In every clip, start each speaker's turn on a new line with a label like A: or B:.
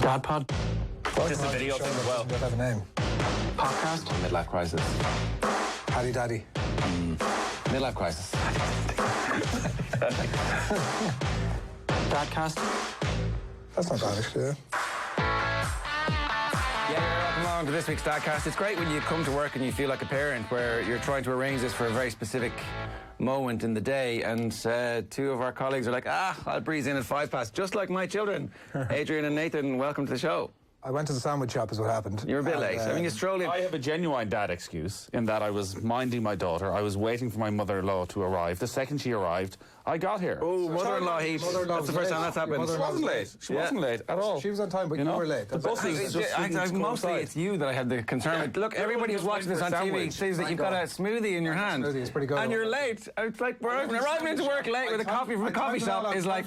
A: Dad Pod?
B: Just a video thing as well.
C: Does have a name?
A: Podcast?
D: Midlife crisis.
C: Paddy Daddy.
D: Midlife crisis.
A: Dadcast?
C: That's not bad, actually, yeah.
D: Welcome along to this week's Dadcast. It's great when you come to work and you feel like a parent, where you're trying to arrange this for a very specific moment in the day, and two of our colleagues are like, I'll breeze in at 5 past, just like my children. Adrian and Nathan, welcome to the show.
C: I went to the sandwich shop is what happened.
D: You're a bit late. I mean, you strolled in.
B: I have a genuine dad excuse in that I was minding my daughter. I was waiting for my mother-in-law to arrive. The second she arrived, I got here.
D: Oh, mother-in-law heat. That's the first time that's happened.
B: She wasn't late. She wasn't late at all.
C: She was on time, but you were late.
B: The bus is just
D: mostly it's you that I had the concern with. Look, everybody who's watching this on TV sees that you've got a smoothie in your hand.
C: Smoothie is pretty good.
D: And you're late. It's like arriving into work late with a coffee from a coffee shop is like...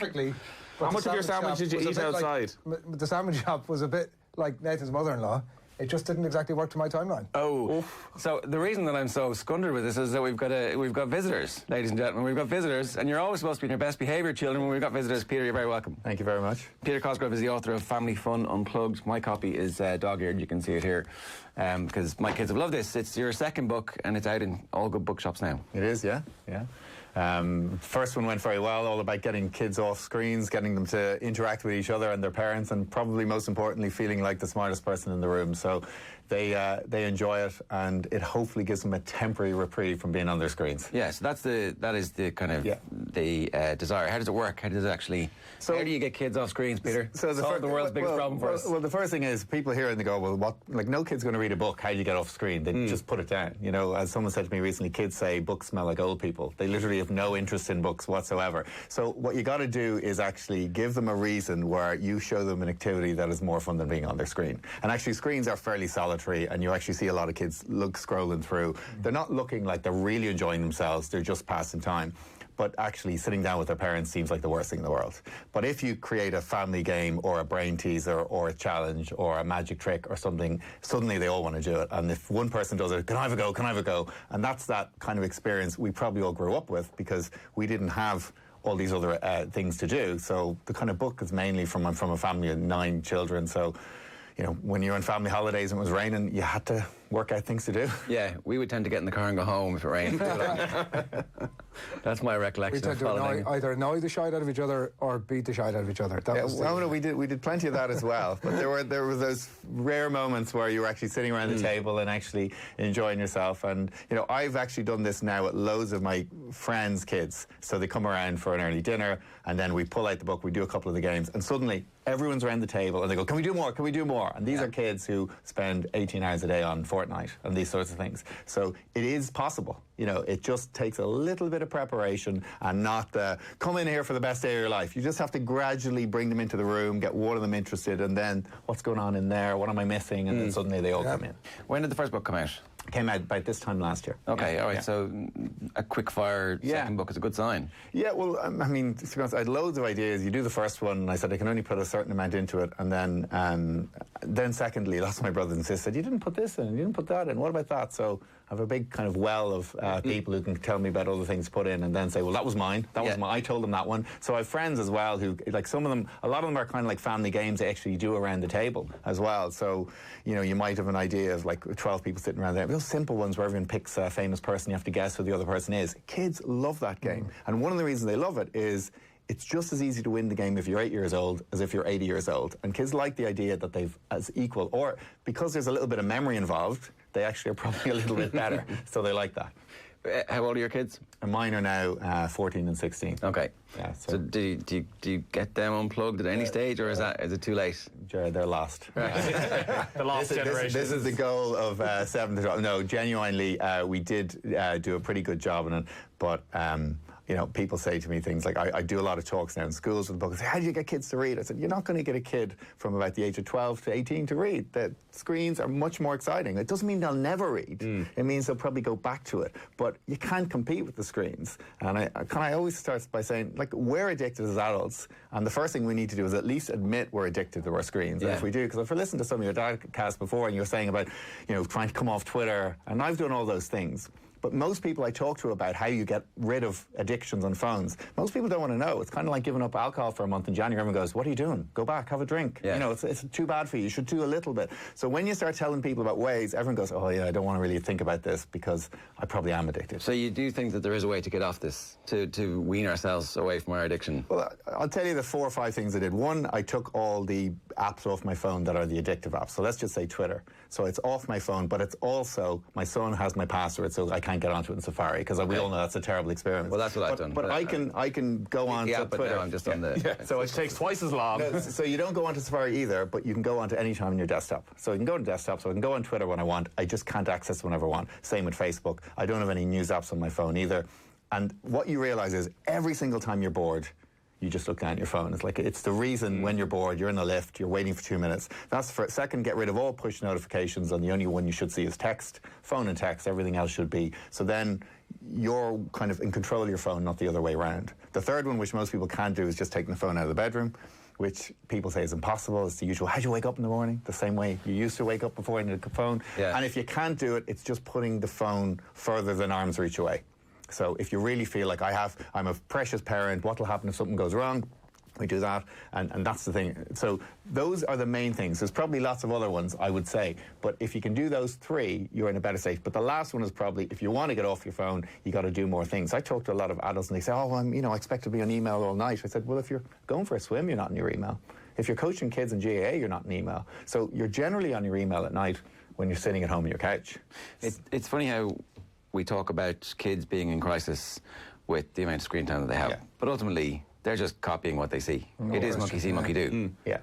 B: How much of your sandwich did you eat outside?
C: The sandwich shop was a bit like Nathan's mother-in-law. It just didn't exactly work to my timeline.
D: Oh, so the reason that I'm so scundered with this is that we've got visitors, ladies and gentlemen. We've got visitors, and you're always supposed to be in your best behaviour, children. When we've got visitors, Peter, you're very welcome.
E: Thank you very much.
D: Peter Cosgrove is the author of Family Fun Unplugged. My copy is dog-eared. You can see it here, because my kids have loved this. It's your second book, and it's out in all good bookshops now.
E: It is, yeah. First one went very well, all about getting kids off screens, getting them to interact with each other and their parents, and probably most importantly, feeling like the smartest person in the room. So they enjoy it, and it hopefully gives them a temporary reprieve from being on their screens.
D: Yes, that is the kind of the desire. How does it work? How does it actually? How do you get kids off screens, Peter?
E: So
D: solve the world's biggest problem for us.
E: Well, the first thing is people hear it and they go, well, what? Like, no kid's going to read a book. How do you get off screen? They just put it down. You know, as someone said to me recently, kids say books smell like old people. They literally have no interest in books whatsoever. So what you got to do is actually give them a reason where you show them an activity that is more fun than being on their screen. And actually, screens are fairly solitary, and you actually see a lot of kids scrolling through. They're not looking like they're really enjoying themselves. They're just passing time. But actually, sitting down with their parents seems like the worst thing in the world. But if you create a family game or a brain teaser or a challenge or a magic trick or something, suddenly they all want to do it. And if one person does it, can I have a go, can I have a go? And that's that kind of experience we probably all grew up with, because we didn't have all these other things to do. So the kind of book is mainly from a family of 9 children. So, you know, when you're on family holidays and it was raining, you had to work out things to do.
D: Yeah, we would tend to get in the car and go home if it rained. That's my recollection.
C: We tend to either annoy the shite out of each other or beat the shite out of each other.
E: We did plenty of that as well. But there were those rare moments where you were actually sitting around the table and actually enjoying yourself. And you know, I've actually done this now with loads of my friends' kids. So they come around for an early dinner, and then we pull out the book, we do a couple of the games, and suddenly everyone's around the table and they go, can we do more? Can we do more? And these are kids who spend 18 hours a day on Fortnite and these sorts of things. So it is possible. You know, it just takes a little bit of preparation and not come in here for the best day of your life. You just have to gradually bring them into the room, get one of them interested, and then what's going on in there? What am I missing? And then suddenly they all come in.
D: When did the first book come out?
E: Came out about this time last year.
D: Okay, all right. So a quick-fire second book is a good sign.
E: Yeah, well, I mean, to be honest, I had loads of ideas. You do the first one, and I said I can only put a certain amount into it, and then secondly, lots of my brothers and sisters said, you didn't put this in, you didn't put that in. What about that? So I have a big kind of well of people who can tell me about other things to put in, and then say, well, that was mine. That was mine. I told them that one. So I have friends as well who, like, some of them, a lot of them are kind of like family games they actually do around the table as well. So, you know, you might have an idea of like 12 people sitting around there. Real simple ones where everyone picks a famous person. You have to guess who the other person is. Kids love that game. And one of the reasons they love it is it's just as easy to win the game if you're 8 years old as if you're 80 years old. And kids like the idea that they've as equal, or because there's a little bit of memory involved, they actually are probably a little bit better. So they like that.
D: How old are your kids?
E: And mine are now 14 and 16.
D: Okay.
E: Yeah.
D: So do you get them unplugged at any stage, or is it too late?
E: Jared, they're lost.
B: The lost generation.
E: This is the goal of 7 to 12. No, genuinely, we did do a pretty good job on it, but you know, people say to me things like, I do a lot of talks now in schools with the book. I say, how do you get kids to read? I said, you're not going to get a kid from about the age of 12 to 18 to read. The screens are much more exciting. It doesn't mean they'll never read. It means they'll probably go back to it. But you can't compete with the screens. And I always start by saying, like, we're addicted as adults, and the first thing we need to do is at least admit we're addicted to our screens. And if we do, because if I listened to some of your Dadcast before, and you were saying about, you know, trying to come off Twitter, and I've done all those things. But most people I talk to about how you get rid of addictions on phones, most people don't want to know. It's kind of like giving up alcohol for a month in January. Everyone goes, what are you doing? Go back, have a drink.
D: Yeah.
E: You know, it's too bad for you. You should do a little bit. So when you start telling people about ways, everyone goes, oh yeah, I don't want to really think about this because I probably am addicted.
D: So you do think that there is a way to get off this, to wean ourselves away from our addiction?
E: Well, I'll tell you the 4 or 5 things I did. One, I took all the apps off my phone that are the addictive apps. So let's just say Twitter. So it's off my phone, but it's also, my son has my password, so I can't get onto it in Safari, because we all know that's a terrible experiment.
D: Well, that's what I've done.
E: But I can go on to
D: but
E: Twitter.
D: now I'm just on the...
B: Yeah. So it takes twice as long.
E: No, so you don't go onto Safari either, but you can go onto any time on your desktop. So you can go to desktop, so I can go on Twitter when I want. I just can't access it whenever I want. Same with Facebook. I don't have any news apps on my phone either. And what you realize is every single time you're bored, you just look down at your phone. It's like, it's the reason when you're bored, you're in the lift, you're waiting for 2 minutes. That's for second, get rid of all push notifications, and the only one you should see is text, phone and text, everything else should be. So then you're kind of in control of your phone, not the other way around. The third one, which most people can't do, is just taking the phone out of the bedroom, which people say is impossible. It's the usual, how'd you wake up in the morning? The same way you used to wake up before you had a phone.
D: Yeah.
E: And if you can't do it, it's just putting the phone further than arm's reach away. So if you really feel like I'm a precious parent, what will happen if something goes wrong? We do that, and that's the thing. So those are the main things. There's probably lots of other ones, I would say, but if you can do those 3, you're in a better state. But the last one is probably, if you want to get off your phone, you got to do more things. I talk to a lot of adults, and they say, oh, I expect to be on email all night. I said, well, if you're going for a swim, you're not in your email. If you're coaching kids in GAA, you're not in email. So you're generally on your email at night when you're sitting at home on your couch.
D: It's funny how we talk about kids being in crisis with the amount of screen time that they have, but ultimately they're just copying what they see. It is monkey see, monkey do.
E: Yeah,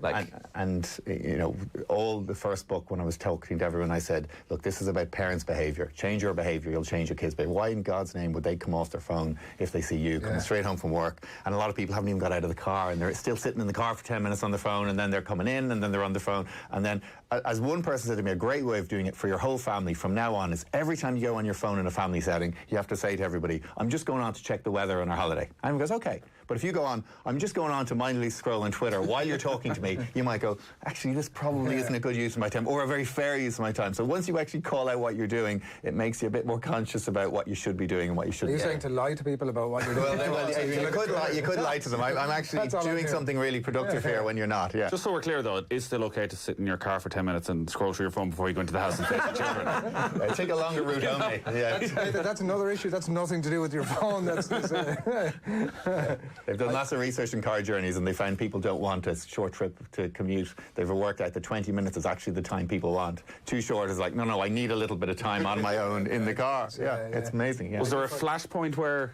E: and you know, all the first book, when I was talking to everyone, I said, look, this is about parents' behaviour. Change your behaviour, you'll change your kids' behaviour. Why in God's name would they come off their phone if they see you coming straight home from work? And a lot of people haven't even got out of the car, and they're still sitting in the car for 10 minutes on their phone, and then they're coming in, and then they're on their phone. And then, as one person said to me, a great way of doing it for your whole family from now on is every time you go on your phone in a family setting, you have to say to everybody, I'm just going on to check the weather on our holiday. And everyone goes, okay. But if you go on, I'm just going on to mindlessly scroll on Twitter while you're talking to me, you might go, actually, this probably isn't a good use of my time, or a very fair use of my time. So once you actually call out what you're doing, it makes you a bit more conscious about what you should be doing and what you shouldn't.
C: Are you saying to lie to people about what you're doing?
E: You could lie to them. I'm actually doing something really productive here when you're not. Yeah.
B: Just so we're clear, though, it is still okay to sit in your car for 10 minutes and scroll through your phone before you go into the house and face the children.
E: Take a longer route home. Yeah.
C: That's another issue. That's nothing to do with your phone.
E: They've done lots of research in car journeys, and they found people don't want a short trip to commute. They've worked out that 20 minutes is actually the time people want. Too short is like, no, I need a little bit of time on my own in the car. It's amazing. Yeah.
B: Was there a flashpoint where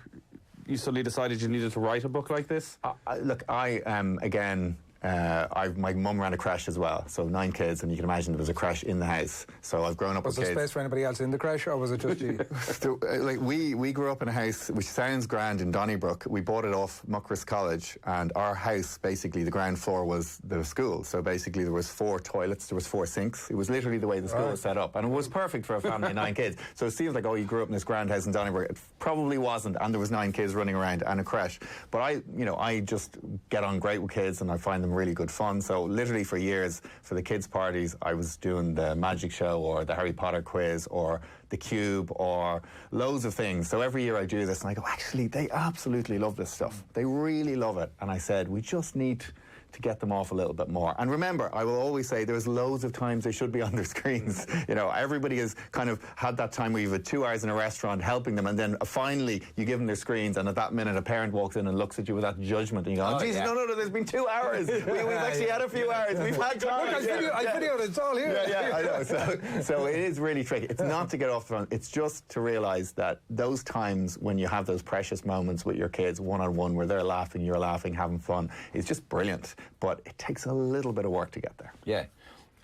B: you suddenly decided you needed to write a book like this?
E: Look, I again. My mum ran a creche as well, so 9 kids, and you can imagine there was a creche in the house. So I've grown up with kids.
C: Was there space for anybody else in the creche, or was it just you?
E: So, we grew up in a house which sounds grand in Donnybrook. We bought it off Muckross College, and our house, basically, the ground floor was the school. So basically, there was 4 toilets, there was 4 sinks. It was literally the way the school was set up, and it was perfect for a family of 9 kids. So it seems like, oh, you grew up in this grand house in Donnybrook. It probably wasn't, and there was 9 kids running around and a creche. But I just get on great with kids, and I find them really good fun. So literally for years, for the kids' parties, I was doing the magic show or the Harry Potter quiz or the Cube or loads of things. So every year I do this, and I go, actually, they absolutely love this stuff. They really love it. And I said, we just need to get them off a little bit more. And remember, I will always say there's loads of times they should be on their screens. Everybody has kind of had that time where you've had 2 hours in a restaurant helping them, and then finally you give them their screens, and at that minute a parent walks in and looks at you with that judgment, and you go, Jesus, no, there's been 2 hours. We've actually had a few hours. We've had time.
C: Look, I videoed it. It's all here.
E: Yeah, I know. So it is really tricky. It's not to get off the phone. It's just to realise that those times when you have those precious moments with your kids one-on-one where they're laughing, you're laughing, having fun, it's just brilliant. But it takes a little bit of work to get there.
D: Yeah.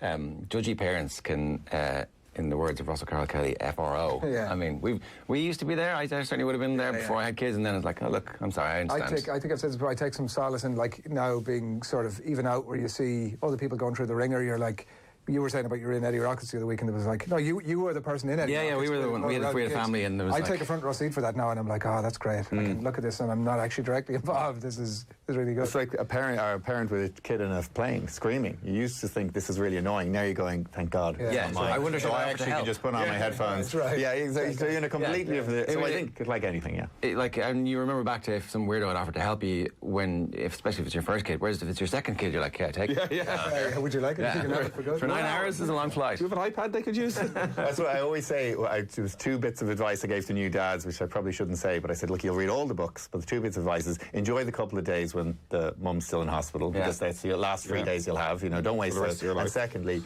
D: Judgy parents can, in the words of Russell Carroll Kelly, FRO.
C: Yeah.
D: I mean, we used to be there. I certainly would have been there before I had kids, and then it's like, oh, look, I'm sorry, I understand.
C: I think I've said this before, I take some solace in, like, now being sort of even out where you see other people going through the ringer, you're like, you were saying about you were in Eddie Rockets the other week, and it was like, no, you were the person in Eddie
D: Yeah,
C: Rockets.
D: we were the one. We had a family, and there was
C: I
D: like,
C: take a front row seat for that now, and I'm like, oh, that's great. I can look at this, and I'm not actually directly involved. This is really good.
E: It's like a parent with a kid in a plane screaming. You used to think this is really annoying. Now you're going, thank God.
D: Yeah, so I wonder
E: so
D: should
E: I
D: offer to
E: actually
D: help.
E: can just put on my headphones.
C: That's right.
E: Yeah, exactly. So you're in a completely different. So I think it's like anything, yeah.
D: Like, and you remember back to if some weirdo had offered to help you especially if it's your first kid. Whereas if it's your second kid, you're like, yeah, take it.
C: Yeah. Would you like it? You can have it for good.
D: For 9 hours is a long flight.
B: Do you have an iPad they could use?
E: That's what I always say. There was 2 bits of advice I gave to new dads, which I probably shouldn't say, but I said, look, you'll read all the books, but the 2 bits of advice is enjoy the couple of days when the mum's still in hospital, because that's the last 3 days you'll have. Don't waste
B: the rest of your life.
E: And secondly,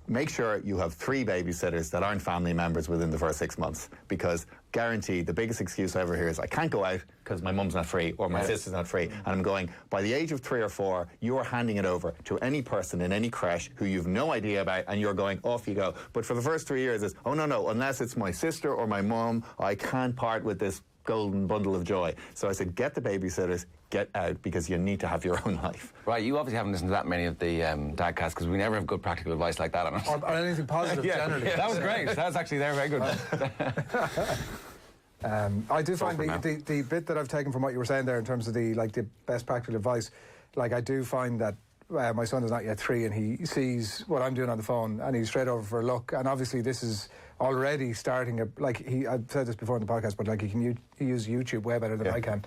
E: make sure you have 3 babysitters that aren't family members within the first 6 months, because guaranteed, the biggest excuse I ever hear is I can't go out because my mum's not free or my sister's not free. And I'm going, by the age of 3 or 4, you're handing it over to any person in any creche who you've no idea about, and you're going, off you go. But for the first 3 years, it's, oh, no, unless it's my sister or my mum, I can't part with this golden bundle of joy. So I said, get the babysitters, get out, because you need to have your own life.
D: Right, you obviously haven't listened to that many of the Dadcasts, because we never have good practical advice like that on us.
C: Or anything positive, generally.
D: That was great. That was actually, they're very good.
C: I do find the bit that I've taken from what you were saying there in terms of the best practical advice, like I do find that my son is not yet 3, and he sees what I'm doing on the phone, and he's straight over for a look. And obviously this is already starting I've said this before in the podcast, but like he use YouTube way better than I can,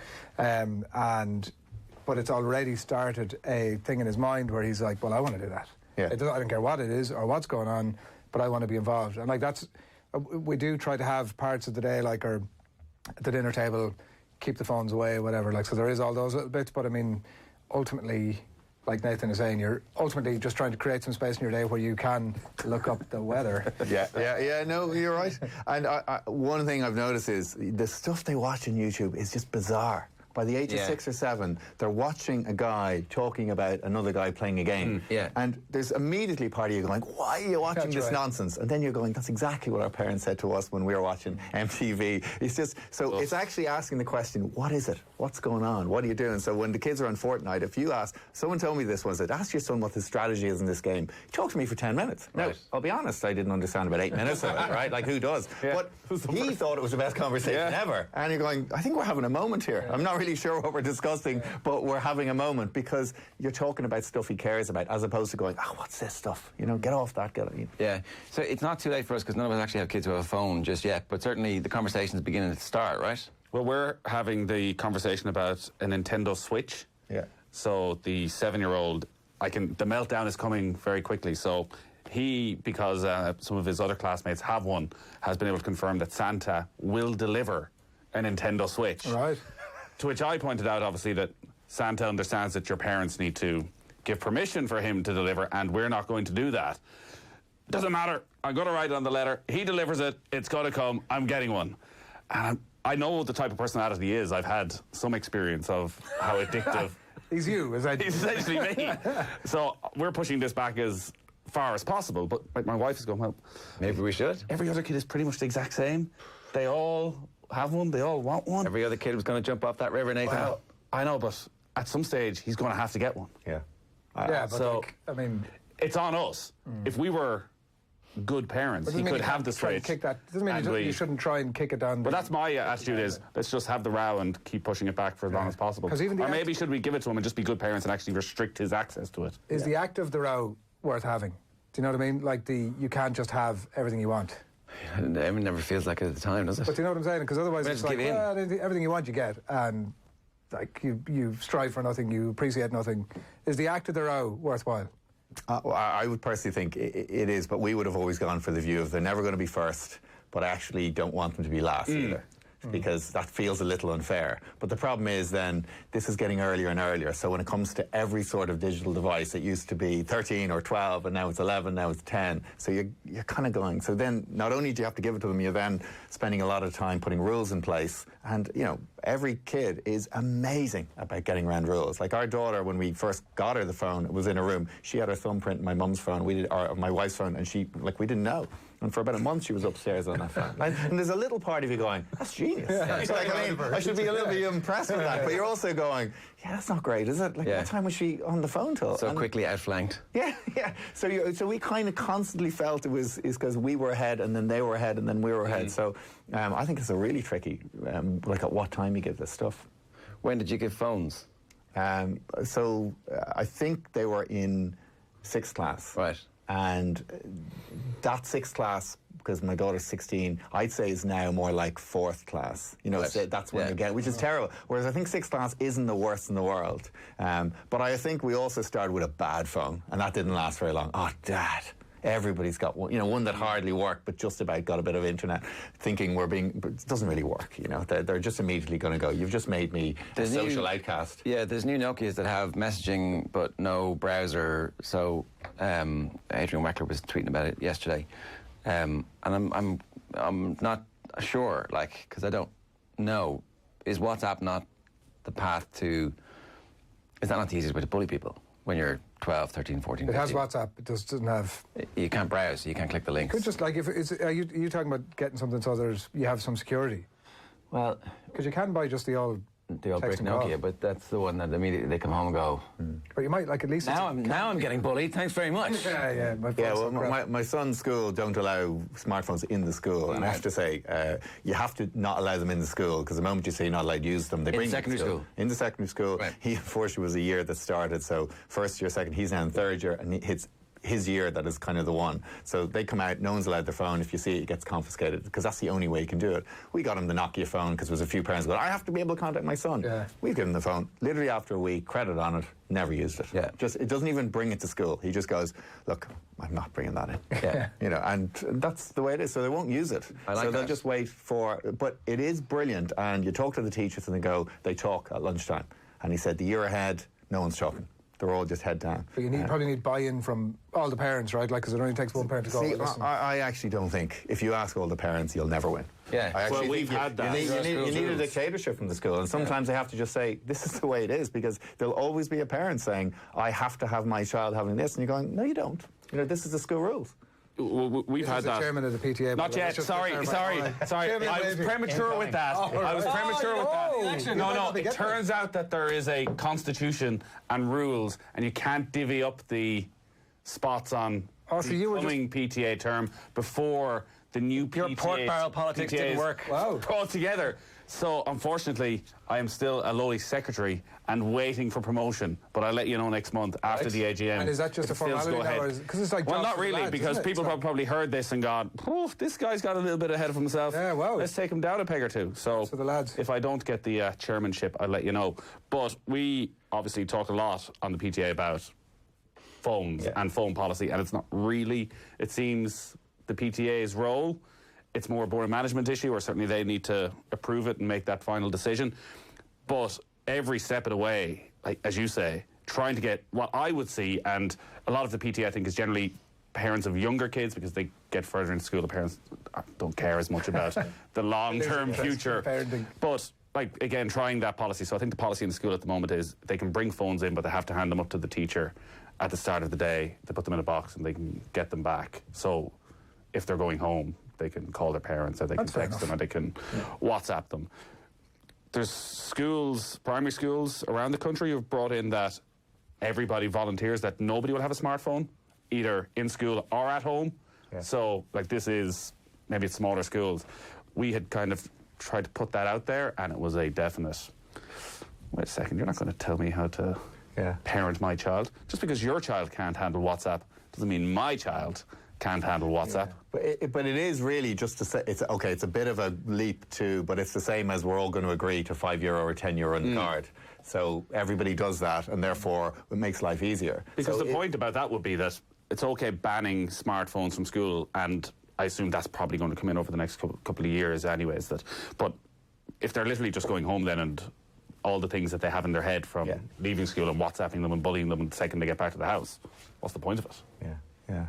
C: but it's already started a thing in his mind where he's like, well, I want to do that.
E: Yeah.
C: I don't care what it is or what's going on, but I want to be involved. And we do try to have parts of the day, like or at the dinner table, keep the phones away, whatever. So there is all those little bits, but I mean, ultimately, like Nathan is saying, you're ultimately just trying to create some space in your day where you can look up the weather.
E: No, you're right. And one thing I've noticed is the stuff they watch on YouTube is just bizarre. By the age of 6 or 7, they're watching a guy talking about another guy playing a game. And there's immediately part of you going, why are you watching this nonsense? And then you're going, that's exactly what our parents said to us when we were watching MTV. It's just, it's actually asking the question, what is it? What's going on? What are you doing? So when the kids are on Fortnite, if you ask, someone told me this once, that ask your son what the strategy is in this game. He talked to me for 10 minutes. Now, I'll be honest, I didn't understand about 8 minutes of it, right? Like, who does? But he thought it was the best conversation ever. And you're going, I think we're having a moment here. I'm not really sure what we're discussing, but we're having a moment, because you're talking about stuff he cares about, as opposed to going, what's this stuff? Get off that.
D: Yeah. So it's not too late for us, because none of us actually have kids who have a phone just yet, but certainly the conversation's beginning to start, right?
B: Well, we're having the conversation about a Nintendo Switch.
E: Yeah.
B: So the 7-year-old, the meltdown is coming very quickly. So he, because some of his other classmates have one, has been able to confirm that Santa will deliver a Nintendo Switch.
C: Right.
B: To which I pointed out, obviously, that Santa understands that your parents need to give permission for him to deliver, and we're not going to do that. Doesn't matter. I'm going to write it on the letter. He delivers it. It's going to come. I'm getting one. And I know the type of personality he is. I've had some experience of how addictive.
C: He's you, is that?
B: He's essentially me. So we're pushing this back as far as possible. But my wife is going, well,
D: maybe we should.
B: Every other kid is pretty much the exact same. They all have one. They all want one.
D: Every other kid was going to jump off that river, Nathan.
B: Well, I know, but at some stage, he's going to have to get one.
E: Yeah.
C: But
B: so, it's on us. If we were good parents, he could have the Switch.
C: Kick that. Doesn't mean you shouldn't try and kick it down.
B: But that's my attitude is, let's just have the row and keep pushing it back for as long as possible. Or maybe should we give it to him and just be good parents and actually restrict his access to it?
C: Is the act of the row worth having? Do you know what I mean? You can't just have everything you want.
D: It never feels like it at the time, does it?
C: But do you know what I'm saying? Because otherwise it's like, everything you want you get, and you strive for nothing, you appreciate nothing. Is the act of the row worthwhile?
E: I would personally think it is, but we would have always gone for the view of they're never going to be first, but I actually don't want them to be last either. Because that feels a little unfair. But the problem is then, this is getting earlier and earlier. So when it comes to every sort of digital device, it used to be 13 or 12, and now it's 11, now it's 10. So you're kind of going. So then, not only do you have to give it to them, you're then spending a lot of time putting rules in place. And, every kid is amazing about getting around rules. Like our daughter, when we first got her the phone, it was in a room. She had her thumbprint in my mum's phone, or my wife's phone, and we didn't know. And for about a month, she was upstairs on that phone. And there's a little part of you going, that's genius. I should be a little bit impressed with that. But you're also going, yeah, that's not great, is it? Like, what time was she on the phone till?
D: So quickly outflanked.
E: Yeah. So we kind of constantly felt is because we were ahead, and then they were ahead, and then we were ahead. So I think it's a really tricky, like at what time you give this stuff.
D: When did you give phones?
E: So I think they were in 6th class.
D: Right.
E: And that 6th class, because my daughter's 16, I'd say is now more like 4th class. You know,
D: Right.
E: so that's when you get, which is terrible. Whereas I think 6th class isn't the worst in the world. But I think we also started with a bad phone, and that didn't last very long. Oh, Dad. Everybody's got one, one that hardly worked, but just about got a bit of internet, thinking but it doesn't really work, They're just immediately going to go, you've just made me a social outcast.
D: Yeah, there's new Nokias that have messaging but no browser. So Adrian Weckler was tweeting about it yesterday, and I'm not sure, because I don't know, is WhatsApp not the path to? Is that not the easiest way to bully people when you're 12, 13, 14, 15?
C: It has WhatsApp, it just doesn't have...
D: You can't browse, you can't click the links.
C: Could just, are you talking about getting something so you have some security?
D: Well...
C: Because you can buy just the old
D: brick
C: text and call.
D: Nokia, but that's the one that immediately they come home and go...
C: But you might, at least...
D: Now I'm getting bullied, thanks very much.
C: Yeah.
E: My son's school don't allow smartphones in the school, and I have to say, you have to not allow them in the school, because the moment you say you're not allowed to use them, they bring them to school. In the secondary school.
D: Right.
E: He, unfortunately, was a year that started, so first year, second, he's now in third year, and it's his year that is kind of the one. So they come out, no one's allowed their phone. If you see it, it gets confiscated, because that's the only way you can do it. We got him the Nokia phone because there was a few parents going, I have to be able to contact my son.
C: Yeah.
E: We've given him the phone. Literally after a week, credit on it, never used it.
D: Yeah.
E: It doesn't even bring it to school. He just goes, look, I'm not bringing that in.
D: Yeah.
E: And that's the way it is. So they won't use it.
D: I like
E: they'll
D: that.
E: just wait but it is brilliant. And you talk to the teachers and they talk at lunchtime. And he said, the year ahead, no one's talking. They're all just head down.
C: But you probably need buy-in from all the parents, right? Because it only takes one parent to go, listen.
E: I actually don't think, if you ask all the parents, you'll never win.
D: Yeah.
E: I actually
B: Well, we've
E: think
B: had that.
E: You need a dictatorship from the school, and sometimes they have to just say, this is the way it is, because there'll always be a parent saying, I have to have my child having this, and you're going, no, you don't. This is the school rules.
B: We've had
C: This is the
B: that.
C: chairman of the PTA.
B: Not yet. Sorry.
C: Chairman
B: I was
C: Davey.
B: premature with that. I was premature with that. No. It turns out that there is a constitution and rules, and you can't divvy up the spots on the coming PTA term before the new PTA.
D: Your pork barrel politics didn't work.
C: Wow.
B: Brought together. So, unfortunately, I am still a lowly secretary and waiting for promotion. But I'll let you know next month after the AGM.
C: And is that just a formality now? Because it's like
B: well,
C: jobs
B: not
C: for the
B: really,
C: lads,
B: because
C: isn't it?
B: people probably heard this and gone, this guy's got a little bit ahead of himself.
C: Yeah, wow.
B: Let's take him down a peg or two. So
C: the lads.
B: if I don't get the chairmanship, I'll let you know. But we obviously talked a lot on the PTA about phones and phone policy, and it's not really, it seems, the PTA's role. It's more a board management issue, or certainly they need to approve it and make that final decision. But every step of the way, like, as you say, trying to get what I would see, and a lot of the PTA I think is generally parents of younger kids, because they get further into school, the parents don't care as much about the long-term future. But again, trying that policy. So I think the policy in the school at the moment is they can bring phones in, but they have to hand them up to the teacher at the start of the day. They put them in a box and they can get them back. So if they're going home, they can call their parents, or they can text them, or they can WhatsApp them. There's schools, primary schools around the country who've brought in that everybody volunteers that nobody will have a smartphone, either in school or at home. Yeah. So, this is, maybe it's smaller schools. We had kind of tried to put that out there, and it was a definite, wait a second, you're not going to tell me how to parent my child. Just because your child can't handle WhatsApp doesn't mean my child can't handle WhatsApp.
E: Yeah. But it is really just to say, it's a bit of a leap too, but it's the same as we're all going to agree to €5 or €10 on the card. So everybody does that, and therefore it makes life easier.
B: Because the point about that would be that it's okay banning smartphones from school, and I assume that's probably going to come in over the next couple of years anyways. But if they're literally just going home then, and all the things that they have in their head from leaving school and WhatsApping them and bullying them the second they get back to the house, what's the point of it?
E: Yeah.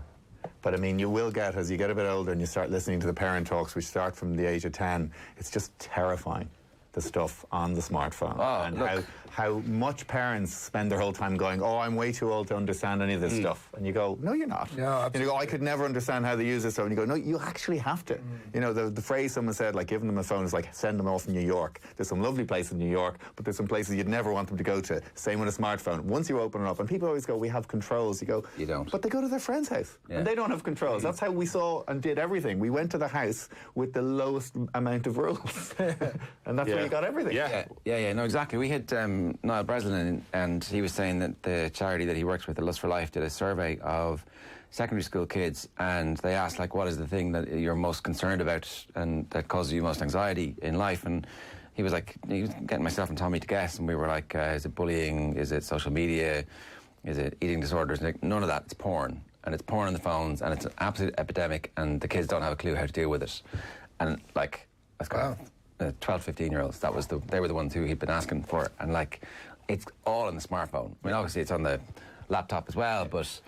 E: But I mean, you will get, as you get a bit older and you start listening to the parent talks, which start from the age of 10, it's just terrifying. the stuff on the smartphone, and
D: look.
E: how much parents spend their whole time going, oh, I'm way too old to understand any of this stuff. And you go, no, you're not.
C: Yeah,
E: and you go, I could never understand how they use this stuff. And you go, no, you actually have to. You know, the phrase someone said, like, giving them a phone is like send them off in New York. There's some lovely places in New York, but there's some places you'd never want them to go to. Same with a smartphone. Once you open it up, and people always go, we have controls. You go,
D: you don't.
E: But they go to their friend's house, and they don't have controls. That's how we saw and did everything. We went to the house with the lowest amount of rules. And that's where you got everything.
D: Yeah, no, exactly. We had Niall Breslin, and he was saying that the charity that he works with, the Lust for Life, did a survey of secondary school kids, and they asked, like, what is the thing that you're most concerned about and that causes you most anxiety in life? And he was getting myself and Tommy to guess, and we were like, is it bullying? Is it social media? Is it eating disorders? And none of that. It's porn. And it's porn on the phones, and it's an absolute epidemic, and the kids don't have a clue how to deal with it. And, like, that's got 12, 15-year-olds, they were the ones who he'd been asking for. And, like, it's all on the smartphone. I mean, obviously it's on the laptop as well, but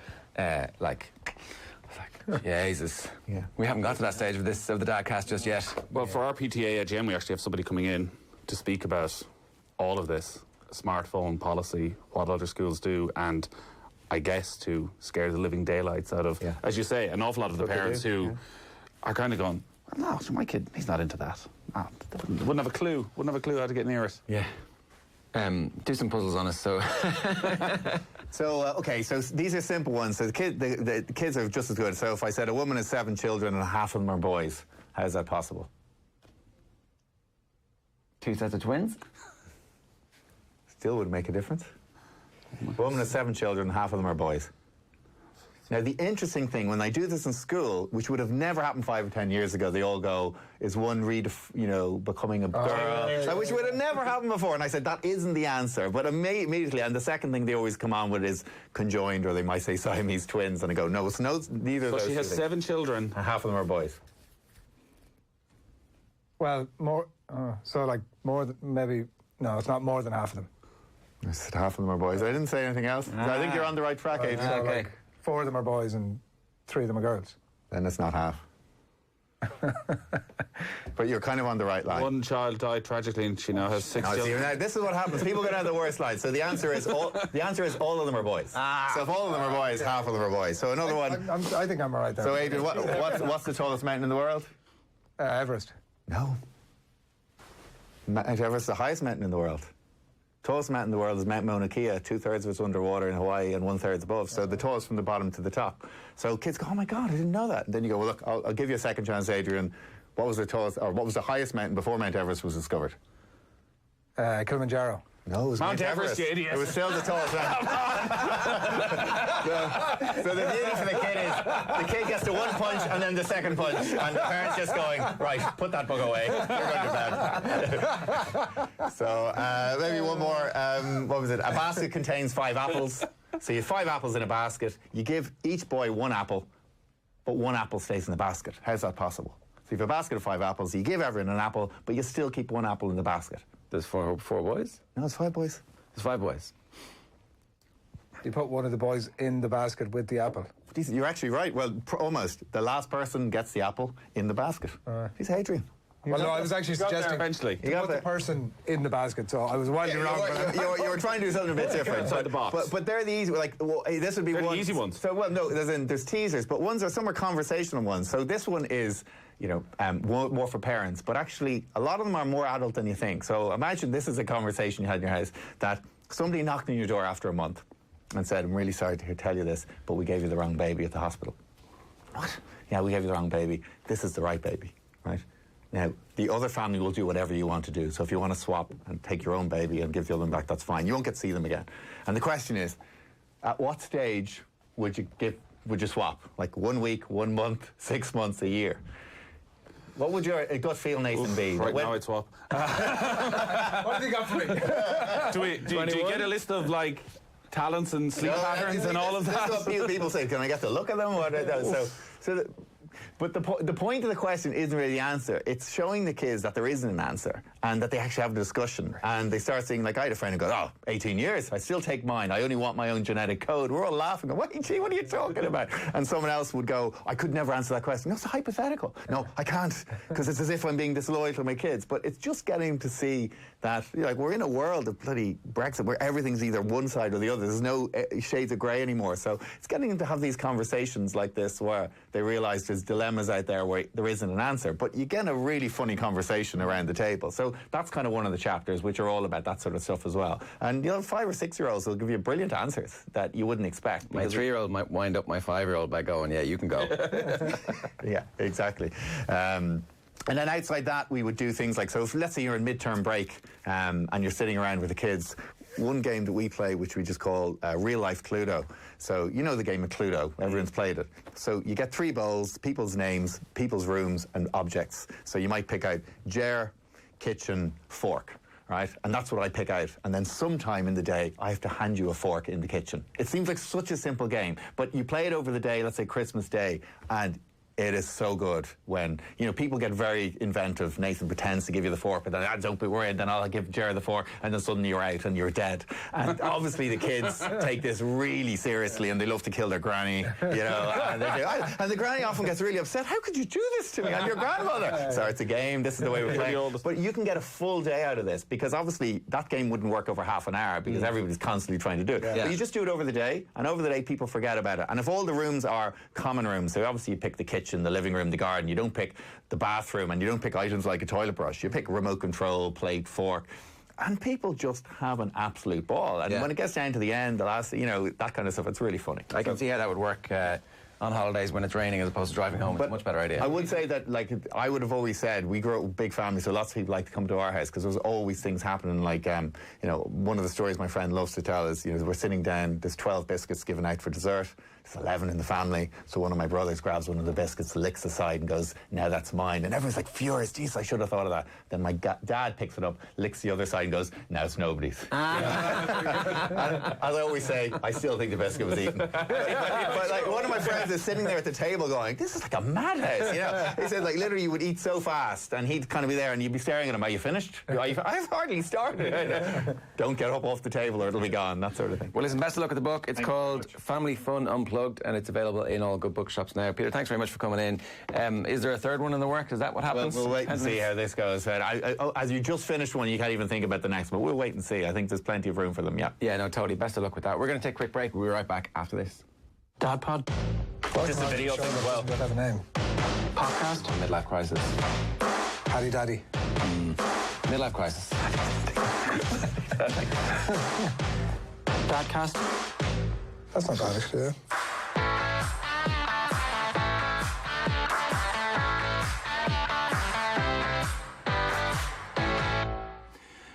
D: Jesus. Yeah. We haven't got to that stage of the Dadcast just yet.
B: Well, for our PTA AGM, we actually have somebody coming in to speak about all of this, smartphone policy, what other schools do, and I guess to scare the living daylights out of, as you say, an awful lot of the parents who are kind of going, no, my kid, he's not into that. No, wouldn't have a clue how to get near it.
D: Yeah. Do some puzzles on us, so...
E: So these are simple ones. So the kids are just as good. So if I said a woman has 7 children and half of them are boys, how is that possible?
D: 2 sets of twins?
E: Still would make a difference. A woman has 7 children and half of them are boys. Now, the interesting thing, when they do this in school, which would have never happened 5 or 10 years ago, they all go, is one becoming a girl, which would have never happened before. And I said, that isn't the answer. But immediately, and the second thing they always come on with is conjoined, or they might say Siamese twins, and I go, no, neither of those.
B: So she has 7 children.
E: And half of them are boys.
C: Well, more, more than, maybe, no, it's not more than half of them.
E: I said half of them are boys. I didn't say anything else. I think you're on the right track, Adrian.
C: Okay. Like 4 of them are boys and 3 of them are girls.
E: Then it's not half. But you're kind of on the right line.
B: One child died tragically, and she now has 6 children.
E: Now, this is what happens. People go down the worst line. So the answer is all of them are boys. So if all of them are boys, half of them are boys. So another one.
C: I think I'm all right there.
E: So Adrian, what's the tallest mountain in the world?
C: Everest.
E: No. Mount Everest is the highest mountain in the world. Tallest mountain in the world is Mount Mauna Kea. 2/3 of it's underwater in Hawaii and 1/3 above. So the tallest from the bottom to the top. So kids go, oh my God, I didn't know that. And then you go, well, look, I'll give you a second chance, Adrian. What was the tallest, or what was the highest mountain before Mount Everest was discovered?
C: Kilimanjaro.
E: No, it was Mount Everest. You idiot. It was still the tallest mountain. so the beauty for the kid is the kid gets the one punch and then the second punch, and the parents just going, right, put that book away. You're going to bed. So maybe one more. What was it? A basket contains 5 apples. So you have 5 apples in a basket. You give each boy 1 apple, but 1 apple stays in the basket. How's that possible? So you have a basket of 5 apples. You give everyone an apple, but you still keep 1 apple in the basket.
D: There's four boys?
E: No, it's 5 boys.
D: There's 5 boys.
C: You put one of the boys in the basket with the apple.
E: You're actually right. Well, almost. The last person gets the apple in the basket. He's Adrian.
C: Well, no, I was actually suggesting
B: eventually
C: to put the person in the basket, so I was wildly wrong.
E: You were trying to do something a bit different.
B: Inside the box.
E: But they're the easy, this would be
B: the easy ones.
E: So, well, no, there's teasers, but some are conversational ones. So this one is, more for parents, but actually a lot of them are more adult than you think. So imagine this is a conversation you had in your house, that somebody knocked on your door after a month and said, I'm really sorry to tell you this, but we gave you the wrong baby at the hospital. What? Yeah, we gave you the wrong baby. This is the right baby, right? Now, the other family will do whatever you want to do. So if you want to swap and take your own baby and give the other one back, that's fine. You won't get to see them again. And the question is, at what stage would you swap? Like 1 week, 1 month, 6 months, a year? What would your gut feel, Nathan, be?
B: Right now I'd swap.
C: What have you got for me?
B: Do you get a list of, like, talents and sleep patterns and all of that?
E: That's what people say. Can I get to look at them? But the point of the question isn't really the answer. It's showing the kids that there isn't an answer and that they actually have a discussion. And they start saying, like, I had a friend who goes, 18 years, I still take mine. I only want my own genetic code. We're all laughing. What are you talking about? And someone else would go, I could never answer that question. No, it's a hypothetical. No, I can't, because it's as if I'm being disloyal to my kids. But it's just getting to see that, like, we're in a world of bloody Brexit where everything's either one side or the other. There's no shades of grey anymore. So it's getting them to have these conversations like this where they realise there's dilemmas out there where there isn't an answer. But you get a really funny conversation around the table. So that's kind of one of the chapters, which are all about that sort of stuff as well. And 5 or 6 year olds will give you brilliant answers that you wouldn't expect.
D: My 3-year-old might wind up my 5-year-old by going, yeah, you can go.
E: Yeah, exactly. And then outside that, we would do things like, so if, let's say you're in midterm break and you're sitting around with the kids, one game that we play, which we just call real life Cluedo. So you know the game of Cluedo, everyone's played it. So you get 3 bowls, people's names, people's rooms and objects. So you might pick out chair, kitchen, fork. Right? And that's what I pick out. And then sometime in the day, I have to hand you a fork in the kitchen. It seems like such a simple game, but you play it over the day, let's say Christmas Day, and it is so good when, people get very inventive. Nathan pretends to give you the fork, but then, don't be worried, then I'll give Jared the fork, and then suddenly you're out and you're dead. And obviously the kids take this really seriously, and they love to kill their granny, and the granny often gets really upset. How could you do this to me? I'm your grandmother. So it's a game. This is the way we play. But you can get a full day out of this, because obviously that game wouldn't work over half an hour, because everybody's constantly trying to do it. Yeah. But you just do it over the day, and over the day people forget about it. And if all the rooms are common rooms, so obviously you pick the kitchen, the living room, the garden. You don't pick the bathroom, and you don't pick items like a toilet brush. You pick remote control, plate, fork. And people just have an absolute ball. And when it gets down to the end, the last, that kind of stuff, it's really funny.
D: I can see how that would work on holidays when it's raining as opposed to driving home. It's a much better idea.
E: I would say that, I would have always said, we grew up with big families, so lots of people like to come to our house because there's always things happening. One of the stories my friend loves to tell is, we're sitting down, there's 12 biscuits given out for dessert. There's 11 in the family. So one of my brothers grabs one of the biscuits, licks the side and goes, now that's mine. And everyone's like furious. Geez, I should have thought of that. Then my dad picks it up, licks the other side and goes, now it's nobody's. As I always say, I still think the biscuit was eaten. But one of my friends is sitting there at the table going, this is like a madhouse, He said, literally you would eat so fast and he'd kind of be there and you'd be staring at him, are you finished? I've hardly started. Don't get up off the table or it'll be gone, that sort of thing.
D: Well, listen, best of luck with the book. It's called Family Fun Unplugged, and it's available in all good bookshops now. Peter, thanks very much for coming in. Is there a third one in the works? Is that what happens?
E: We'll wait and see how this goes. As you just finished one, you can't even think about the next one. We'll wait and see. I think there's plenty of room for them, yeah.
D: Yeah, no, totally. Best of luck with that. We're going to take a quick break. We'll be right back after this.
C: Dad Pod.
B: Just a video thing as well.
C: Does have a name?
D: Podcast? Midlife crisis.
C: Paddy Daddy.
D: Midlife crisis.
C: Dadcast. That's not bad, actually.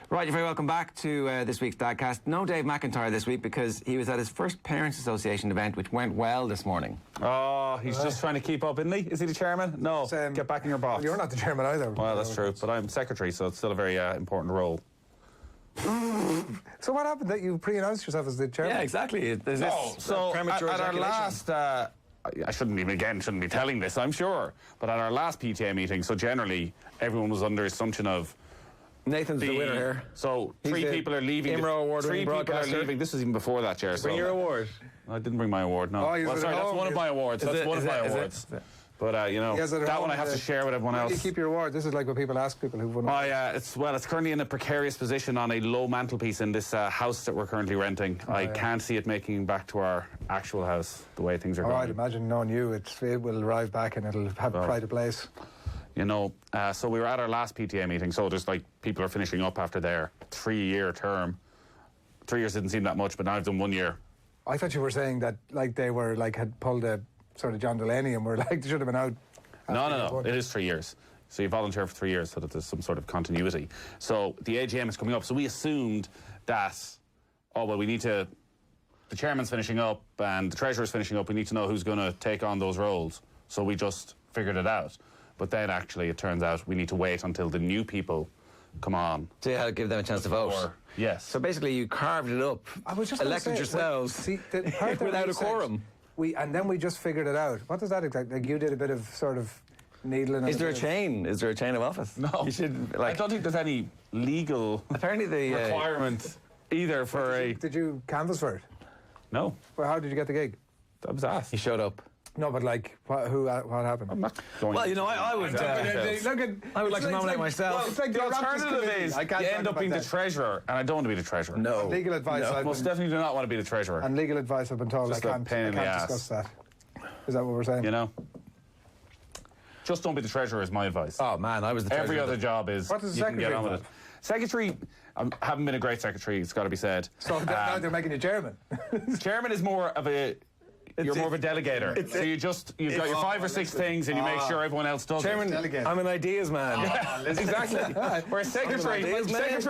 D: Right, you're very welcome back to this week's Dadcast. No Dave McIntyre this week because he was at his first Parents Association event, which went well this morning.
B: Oh, he's just trying to keep up, isn't he? Is he the chairman? No, get back in your box.
C: Well, you're not the chairman either.
B: Well, that's true, but I'm secretary, so it's still a very important role.
C: So what happened that you pre-announced yourself as the chairman?
D: Yeah, exactly. There's
B: so at our last... I shouldn't be telling this, I'm sure, but at our last PTA meeting, so generally everyone was under assumption of
D: Nathan's the winner here.
B: So three people are leaving.
D: IMRO award-winning broadcaster.
B: 3 people are leaving. This was even before that, Chair.
D: Bring your award.
B: I didn't bring my award, no.
C: Oh,
B: that's one of my awards. That's one of my awards. But, that one I have to share with everyone else.
C: You keep your award. This is like what people ask people who've won.
B: Oh, yeah. It's currently in a precarious position on a low mantelpiece in this house that we're currently renting. I can't see it making back to our actual house the way things are going.
C: I'd imagine, knowing you, it will arrive back and it'll have pride of place.
B: So we were at our last PTA meeting, so there's people are finishing up after their 3-year term. 3 years didn't seem that much, but now I've done 1 year.
C: I thought you were saying that they were had pulled a sort of John Delaney and were they should have been out.
B: No. It is 3 years. So you volunteer for 3 years so that there's some sort of continuity. So the AGM is coming up. So we assumed that, the chairman's finishing up and the treasurer's finishing up. We need to know who's going to take on those roles. So we just figured it out. But then actually it turns out we need to wait until the new people come on.
D: So you had to give them a chance to vote?
B: Yes.
D: So basically you carved it up,
C: I was just
D: elected yourselves without a quorum.
C: And then we just figured it out. What does that exactly? Like you did a bit of sort of needling.
D: Is there a chain? Is there a chain of office?
B: No.
D: You should,
B: I don't think there's any legal
D: apparently the
B: requirement either for a...
C: Did you canvass for it?
B: No.
C: Well, how did you get the gig?
B: I was asked.
D: He showed up.
C: No, but like, what happened?
B: I'm not going
D: Well, you know, I would. I would like to nominate myself.
C: It's like
B: the alternative is you end up being the treasurer, and I don't want to be the treasurer.
D: No.
C: Legal advice.
B: I most definitely do not want to be the treasurer.
C: And legal advice, I've been told
B: Just
C: I
B: a
C: can't
B: pain in the ass.
C: discuss that. Is that what we're saying?
B: You know? Just don't be the treasurer is my advice.
D: Oh man, I was the
B: Every
D: treasurer.
B: other job is
C: What does the
B: you can get
C: secretary
B: on with it.
C: involve?
B: Secretary, I haven't been a great secretary, it's got to be said.
C: So now they're making you chairman.
B: Chairman is more of a... You're more of a delegator. So you've got your 5 or 6 things and you make sure everyone else does
D: Chairman,
B: it.
D: I'm an ideas man.
B: Exactly. Whereas secretary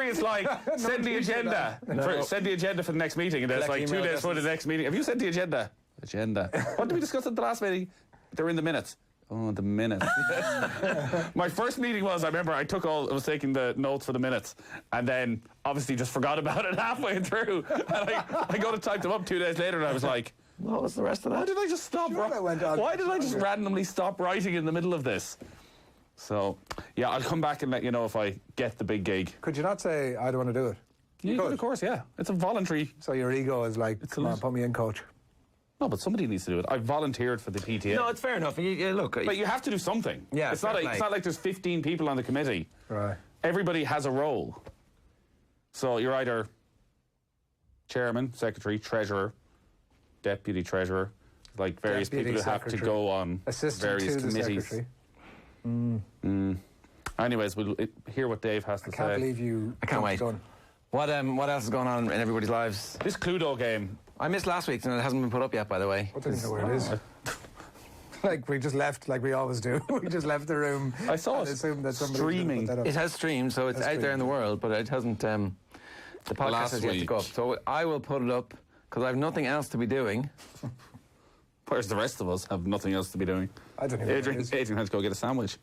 B: is like, send the agenda. Send the agenda for the next meeting. And there's like 2 days before the next meeting. Have you sent the agenda? What did we discuss at the last meeting? They're in the minutes. Oh, the minutes. My first meeting I remember I was taking the notes for the minutes and then obviously just forgot about it halfway through. And I got to type them up 2 days later and I was like,
D: What was the rest of that?
B: why did I just stop? Why did I just randomly stop writing in the middle of this? So, yeah, I'll come back and let you know if I get the big gig.
C: Could you not say, I don't want to do it?
B: You could, of course, yeah. It's a voluntary...
C: So your ego is like, come on, put me in, coach.
B: No, but somebody needs to do it. I volunteered for the PTA.
D: No, it's fair enough. Look,
B: but you have to do something.
D: Yeah,
B: it's not like there's 15 people on the committee.
C: Right.
B: Everybody has a role. So you're either chairman, secretary, treasurer, deputy treasurer, like various
C: Deputy
B: people who have to go on
C: Assistant
B: various
C: to the
B: committees.
C: secretary.
B: Anyways, we'll hear what Dave has to
C: I can't
B: say.
C: believe you.
D: I can't wait.
C: Done.
D: What else is going on in everybody's lives?
B: This Cluedo game.
D: I missed last week's and it hasn't been put up yet, by the way.
C: I don't even know where it is. Like we just left, like we always do. We just left the room.
B: I saw
C: and
B: it
C: assumed that somebody
B: streaming.
C: put that up.
D: It has streamed, so it's out there in the world, but it hasn't. The podcast
B: Last
D: has yet to
B: week.
D: go up. So I will put it up because I have nothing else to be doing.
B: Whereas the rest of us have nothing else to be doing.
C: I don't even know what it is.
B: Adrian had to go get a sandwich.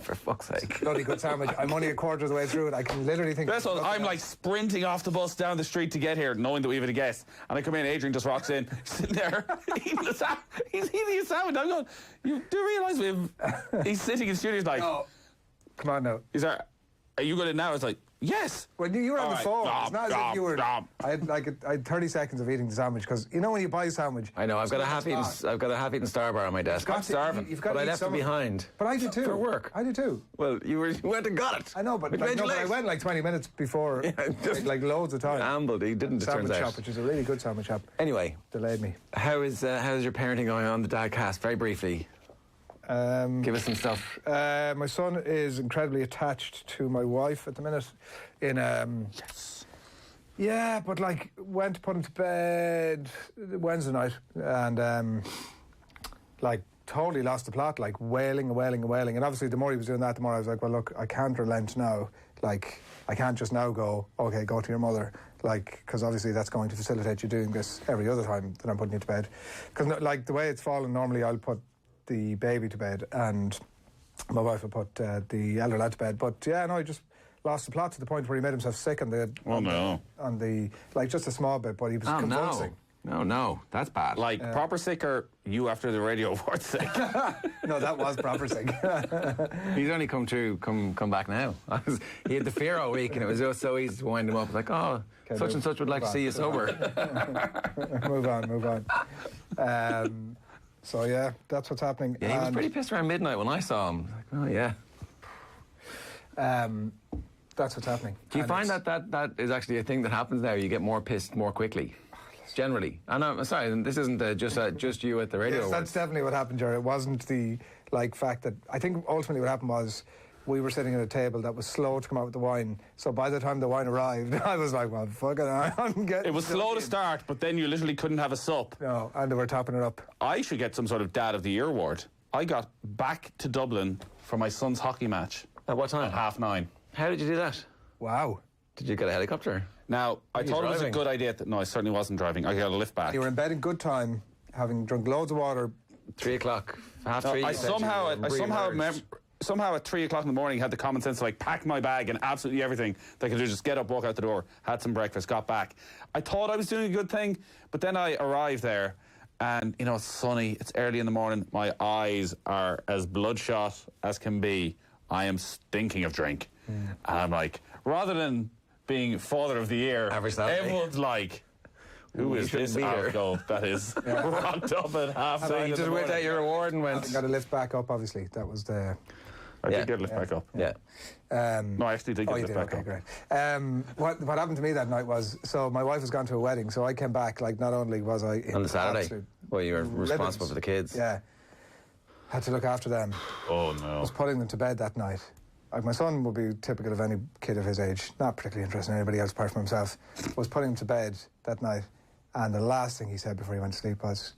D: For fuck's sake.
C: Bloody good sandwich. I'm only a quarter of the way through it. I can literally think.
B: That's what I'm like sprinting off the bus down the street to get here, knowing that we have a guest. And I come in, Adrian just rocks in, sitting there eating the sandwich. He's eating a sandwich. I'm going, you do realise we have... He's sitting in the studio, he's like...
C: No. Come on now.
B: He's like, are you going in now? I was like, yes.
C: When you were on
B: All
C: the
B: right.
C: phone, it's not as if you were.
B: Nom.
C: I had 30 seconds of eating the sandwich because you know when you buy a sandwich.
D: I know. I've got a half-eaten Star Bar on my desk.
C: got
D: I'm
C: to-
D: starving.
C: you've got
D: But
C: to
D: I
C: eat
D: left it
C: some of it.
D: behind.
C: But I did too.
D: For work.
C: I did too.
D: Well, you went and got it.
C: I know, but,
D: Which
C: like,
D: made
C: no,
D: you
C: but I
D: late.
C: went like 20 minutes before,
D: just
C: like loads of time.
D: Ambled. He didn't. It turns
C: Sandwich
D: out.
C: shop, which is a really good sandwich shop.
D: Anyway,
C: Delayed me.
D: how's your parenting going on the Dadcast? Very briefly, give us some stuff.
C: My son is incredibly attached to my wife at the minute.
B: Yes.
C: Yeah, but like went to put him to bed Wednesday night and like totally lost the plot, like wailing. And obviously the more he was doing that, the more I was like, well, look, I can't relent now. Like, I can't just now go, okay, go to your mother. Like, because obviously that's going to facilitate you doing this every other time that I'm putting you to bed. Because like the way it's fallen, normally I'll put the baby to bed and my wife will put the elder lad to bed. But yeah, no, I just lost the plot to the point where he made himself sick on the like just a small bit, but he was convulsing.
D: No, that's bad.
B: Like proper sick or you after the radio awards sick?
C: No, that was proper sick.
D: He's only come back now. He had the fear all week, and it was just so easy to wind him up. Like, oh,
C: Okay,
D: such and such would like to see you sober.
C: Move on. So yeah, that's what's happening.
D: Yeah, he was pretty pissed around midnight when I saw him. Like, oh yeah.
C: That's what's happening.
D: Do you
C: And
D: find
C: it's-
D: that is actually a thing that happens now? You get more pissed more quickly, generally. And I'm sorry, and this isn't just you at the radio.
C: Yes, that's definitely what happened, Jerry. It wasn't the fact that I think ultimately what happened was we were sitting at a table that was slow to come out with the wine. So by the time the wine arrived, I was like, well, fuck it, I'm getting...
B: It was slow to start, but then you literally couldn't have a sup.
C: No, and they were topping it up.
B: I should get some sort of Dad of the Year award. I got back to Dublin for my son's hockey match.
D: At what time?
B: At 9:30.
D: How did you do that?
C: Wow.
D: Did you get a helicopter?
B: Now, I
D: you
B: thought it was a
D: driving?
B: good idea. No, I certainly wasn't driving. I got a lift back.
C: You were in bed in good time, having drunk loads of water.
D: 3 o'clock, half
B: No,
D: 3.
B: I
D: you said
B: somehow
D: you were
B: somehow
D: re-emerged.
B: somehow at 3 o'clock in the morning had the common sense to like pack my bag and absolutely everything that I could do. Just get up, walk out the door, had some breakfast, got back. I thought I was doing a good thing, but then I arrived there and you know it's sunny, it's early in the morning, my eyes are as bloodshot as can be. I am stinking of drink. And I'm like, rather than being Father of the Year, everyone's like, who is this alco that is rocked up at half 3
D: You just whipped out your award and went.
C: Got to lift back up, obviously. That was the...
B: I did get a lift back up.
D: Yeah.
B: No, I actually did get a lift back up.
C: Great. What happened to me that night was, so my wife was gone to a wedding, so I came back, like, not only was I...
D: On the Saturday? Well, you were responsible for the kids.
C: Yeah. Had to look after them.
B: Oh, no.
C: I was putting them to bed that night. Like, my son would be typical of any kid of his age, not particularly interested in anybody else apart from himself. Was putting him to bed that night, and the last thing he said before he went to sleep was,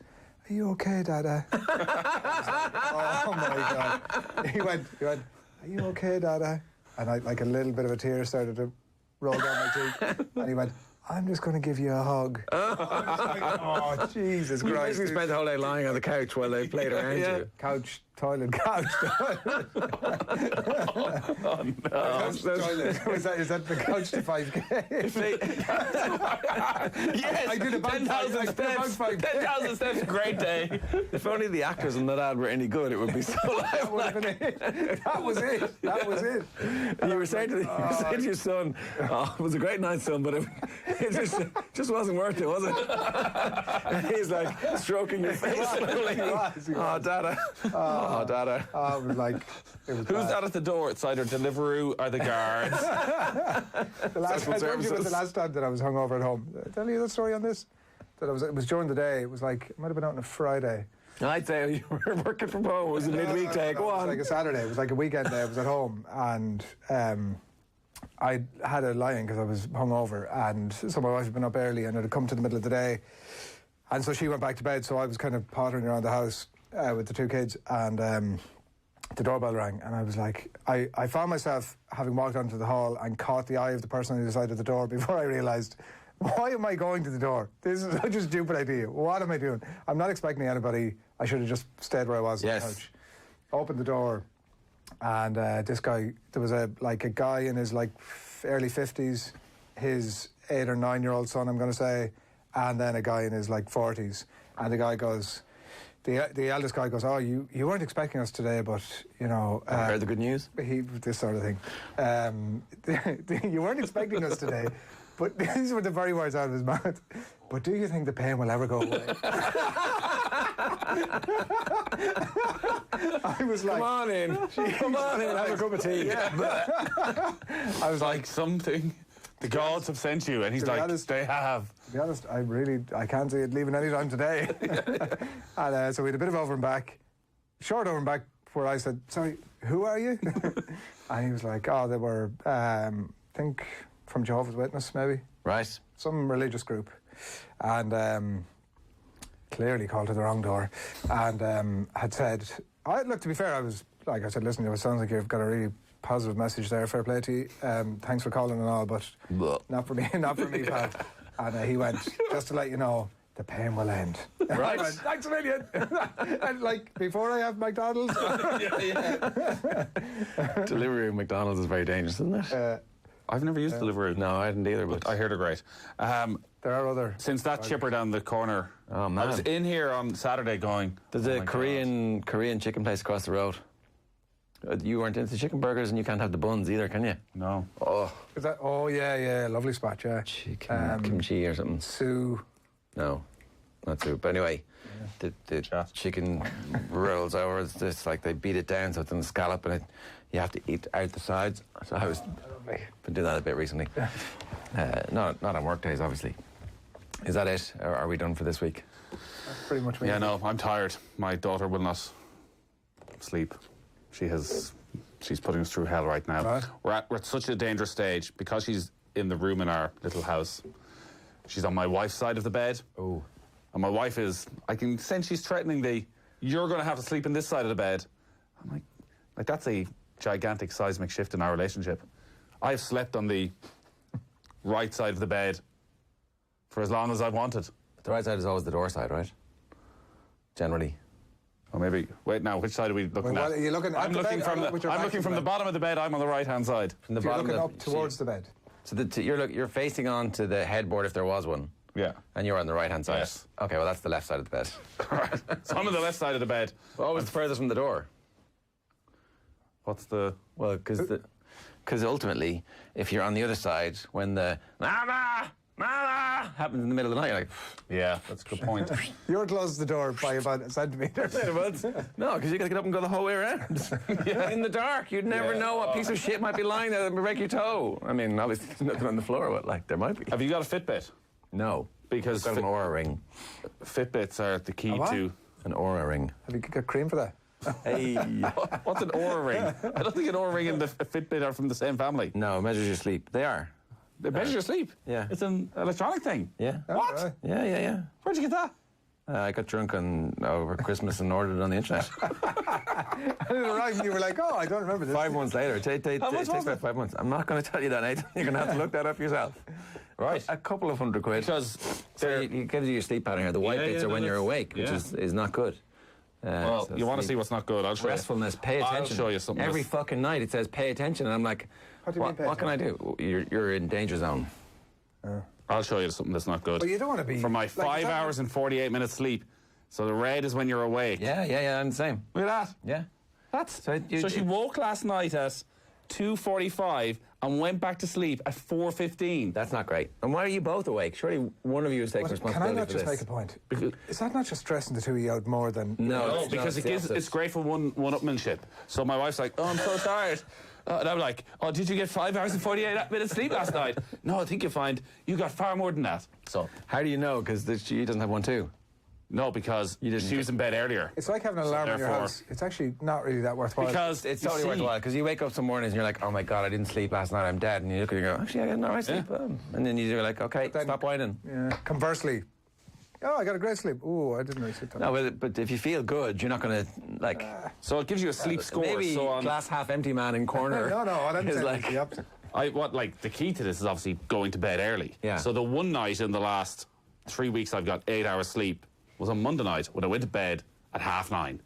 C: "Are you okay, Dada?" Oh my God! He went, "Are you okay, Dada?" And I, like, a little bit of a tear started to roll down my cheek, and he went, "I'm just going to give you a hug." Oh, Jesus
D: You
C: Christ!
D: basically spent the whole day lying on the couch while they played around you.
C: Couch, toilet, couch.
B: Oh, no.
C: Couch, toilet. Is that the couch to 5K?
B: Yes,
C: I did about
B: 10,000 steps. 10,000 steps, great day.
D: If only the actors in that ad were any good, it would be so
C: That would have been it. That was it. That was it.
D: And you were saying to your son, "Oh, it was a great night, son, but it just wasn't worth it, was it?" And he's like stroking your face slowly.
C: He was.
D: Oh, Dada. Oh, Dada.
C: Oh, it was like... It was
B: Who's
C: bad.
B: that at the door? It's either Deliveroo or the guards.
C: The last, I told you about the last time that I was hungover at home. Did I tell you that story on this? That it was during the day. It was like, it might have been out on a Friday.
D: I'd say you were working from home. It was a midweek day. Go
C: It was
D: on.
C: like a Saturday. It was like a weekend day. I was at home, and I had a lie-in because I was hungover, and so my wife had been up early, and it had come to the middle of the day, and so she went back to bed. So I was kind of pottering around the house with the two kids, and the doorbell rang, and I was like, I found myself having walked onto the hall and caught the eye of the person on the other side of the door before I realised, why am I going to the door? This is such a stupid idea. What am I doing? I'm not expecting anybody. I should have just stayed where I was on the couch. Opened the door, and this guy, there was a guy in his like early 50s, his 8 or 9 year old son, I'm going to say, and then a guy in his like 40s, and the guy goes, the eldest guy goes, "Oh, you weren't expecting us today, but you know."
D: Heard the good news?
C: This sort of thing. You weren't expecting us today, but these were the very words out of his mouth. "But do you think the pain will ever go away?" I was like,
D: Come on in, have a cup of tea.
C: I was like,
B: something the gods have sent you, and he's like, they have.
C: To be honest, I can't see it leaving any time today. And so we had a bit of over and back, short over and back, where I said, "Sorry, who are you?" And he was like, "Oh, they were, I think, from Jehovah's Witness, maybe."
D: Right.
C: Some religious group. And clearly called to the wrong door. And had said, look, to be fair, I was, like I said, listen, it sounds like you've got a really positive message there, fair play to you. Thanks for calling and all, but not for me, pal. And he went, "Just to let you know, the pain will end."
D: Right.
C: I went, "Thanks a million." And like, before I have McDonald's.
D: Delivery of McDonald's is very dangerous, isn't it?
B: I've never used Deliveroo.
D: No, I didn't either, but
B: I hear they're great.
C: There are other.
B: Since that chipper down the corner,
D: Oh, man.
B: I was in here on Saturday going,
D: there's
B: "Oh
D: a
B: my
D: Korean chicken place across the road. You weren't into chicken burgers, and you can't have the buns either, can you?
B: God, no."
D: Oh,
C: Is that? Oh yeah, lovely spot, yeah.
D: chicken kimchi or something.
C: Sue.
D: No, not soup. But anyway, the chicken rolls over. It's like they beat it down so it's in the scallop, and you have to eat out the sides. So I was been doing that a bit recently. Not on work days, obviously. Is that it? Or are we done for this week?
C: That's pretty much me.
B: Yeah, no, I'm tired. My daughter will not sleep. She's putting us through hell right now.
C: Right.
B: We're at such a dangerous stage because she's in the room in our little house. She's on my wife's side of the bed.
D: Oh.
B: And my wife I can sense she's threatening you're going to have to sleep in this side of the bed. I'm like that's a gigantic seismic shift in our relationship. I've slept on the right side of the bed for as long as I've wanted.
D: The right side is always the door side, right? Generally.
B: Or maybe, wait now, which side are we looking
C: Well,
B: at?
C: are you looking at
B: I'm
C: the
B: looking
C: bed
B: from
C: or with your back
B: looking
C: to
B: from
C: the
B: the
C: bed?
B: bottom of the bed. I'm on the right-hand side.
D: From the
C: So you're
D: bottom
C: looking
D: of
C: up towards the bed.
D: So you're facing on to the headboard if there was one.
B: Yeah.
D: And you're on the right-hand side?
B: Yes.
D: Okay, well, that's the left side of the bed.
B: So I'm on the left side of the bed.
D: Always the furthest from the door.
B: What's the...
D: Well, because ultimately, if you're on the other side, when the mama happens in the middle of the night, you're like,
B: Yeah, that's a good point.
C: You're close to the door by about a centimetre.
D: no, because you got to get up and go the whole way around. In the dark, you'd never know what piece of shit might be lying there that would break your toe. I mean, obviously, there's nothing on the floor, but like, there might be.
B: Have you got a Fitbit?
D: No.
B: Because
D: I've got an Aura ring.
B: Fitbits are the key
C: what?
B: to...
D: An Aura ring.
C: Have you got cream for that?
D: Hey.
B: What's an Aura ring? I don't think an Aura ring and the Fitbit are from the same family.
D: No, it measures your sleep. They are.
B: They measure your sleep.
D: Yeah.
B: It's an electronic thing.
D: Yeah.
B: What?
C: Right.
D: Yeah.
B: Where'd you get that?
D: I got drunk over Christmas and ordered it on the internet.
C: And it arrived and you were like, oh, I don't remember this.
D: 5 months later. It takes
B: was
D: about
B: it?
D: 5 months. I'm not going to tell you that, Nathan. You're going to have to look that up yourself.
B: Right.
D: A couple of $100 quid.
B: Because
D: So you get to do your sleep pattern here. The white bits are when you're awake, which is not good.
B: Well,
D: So
B: you want to
D: sleep.
B: see what's not good? I'll show
D: Restfulness, pay
B: I'll
D: attention.
B: show you something.
D: Every fucking night it says pay attention, and I'm like,
C: What do you mean, pay
D: what can I do? You're in danger zone.
B: I'll show you something that's not good.
C: But you don't want to be...
B: For my
C: like,
B: 5
C: is that-
B: hours and 48 minutes sleep. So the red is when you're awake.
D: Yeah, I'm the same.
B: Look at that.
D: Yeah.
B: That's
D: So
B: so she woke last night at 2:45 and went back to sleep at 4:15.
D: That's not great. And why are you both awake? Surely one of you is taking
C: Can
D: responsibility
C: I not
D: for
C: just
D: this.
C: make a point?
B: Because-
C: Is that not just stressing the two of you out more than...
D: No,
B: No,
D: it's
B: because
D: not.
B: it's great for one-upmanship. So my wife's like, oh, I'm so tired. And I'm like, oh, did you get 5 hours and 48 minutes sleep last night? No, I think you'll find you got far more than that. So,
D: How do you know? Because she doesn't have one too.
B: no, because she was in bed earlier.
C: It's like having an alarm in your
B: therefore-
C: house. It's actually not really that worthwhile.
B: Because
D: It's
B: you
D: totally
B: see-
D: worthwhile because you wake up some mornings and you're like, oh my God, I didn't sleep last night, I'm dead. And you look at it and go, actually, I got an alright sleep. And then you're like, okay,
C: then-
D: stop whining.
C: Yeah. Conversely, oh, I got a great sleep. Oh, I didn't really sleep that much.
D: No, but if you feel good, you're not going to, like...
B: So it gives you a sleep score.
D: Maybe
B: so on,
D: glass half empty man in corner.
C: No, what I'm
D: is
C: saying
D: like,
C: is the opposite.
B: the key to this is obviously going to bed early.
D: Yeah.
B: So the one night in the last 3 weeks I've got 8 hours sleep was on Monday night when I went to bed at 9:30.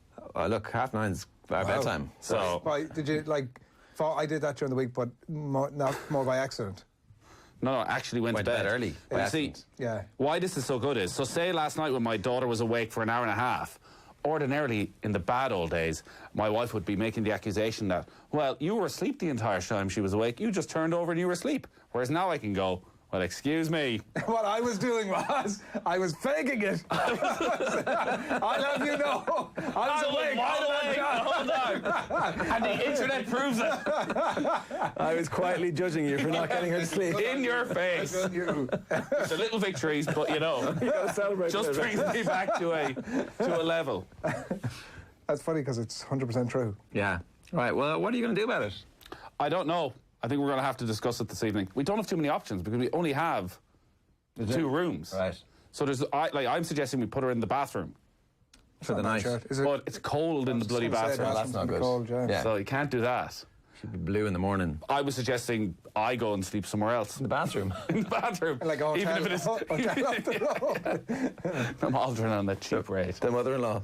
D: Look, 9:30's our bedtime.
B: So
C: Did you I did that during the week, but not more by accident.
B: no, I actually went to bed
D: early.
B: But
D: by
B: you see,
D: accident.
C: Yeah.
B: why this is so good is, so say last night when my daughter was awake for an hour and a half, ordinarily in the bad old days, my wife would be making the accusation that, well, you were asleep the entire time she was awake, you just turned over and you were asleep. Whereas now I can go, well, excuse me.
C: What I was doing was I was faking it. I'll have you know, I was awake. all that time.
B: And the internet proves it.
D: I was quietly judging you for not getting her to sleep.
B: In your face. It's a little victories, but you know,
D: Celebrate
B: just brings me back to a level.
C: That's funny because it's 100% true.
D: Yeah. Right, well, what are you going to do about it?
B: I don't know. I think we're going to have to discuss it this evening. We don't have too many options because we only have 2 rooms.
D: Right.
B: So I'm suggesting we put her in the bathroom.
D: For the night.
C: Sure. Is it?
B: But it's cold in the bloody bathroom.
D: that's not good.
C: Cold, yeah.
D: Yeah.
B: So you can't do that.
D: She'd be blue in the morning.
B: I was suggesting I go and sleep somewhere else.
D: In the bathroom.
B: In the bathroom.
C: Like a hotel,
B: Even if it is.
C: hotel off the road.
B: I'm altering on the cheap rate.
D: The mother-in-law.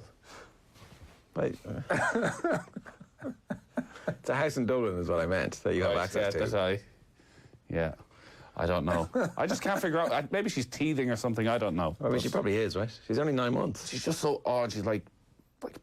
D: Right. It's a house in Dublin is what I meant that you have access to.
B: Yeah. I don't know. I just can't figure out. Maybe she's teething or something. I don't know.
D: I mean, she probably is, right? She's only 9 months.
B: She's just so odd. She's like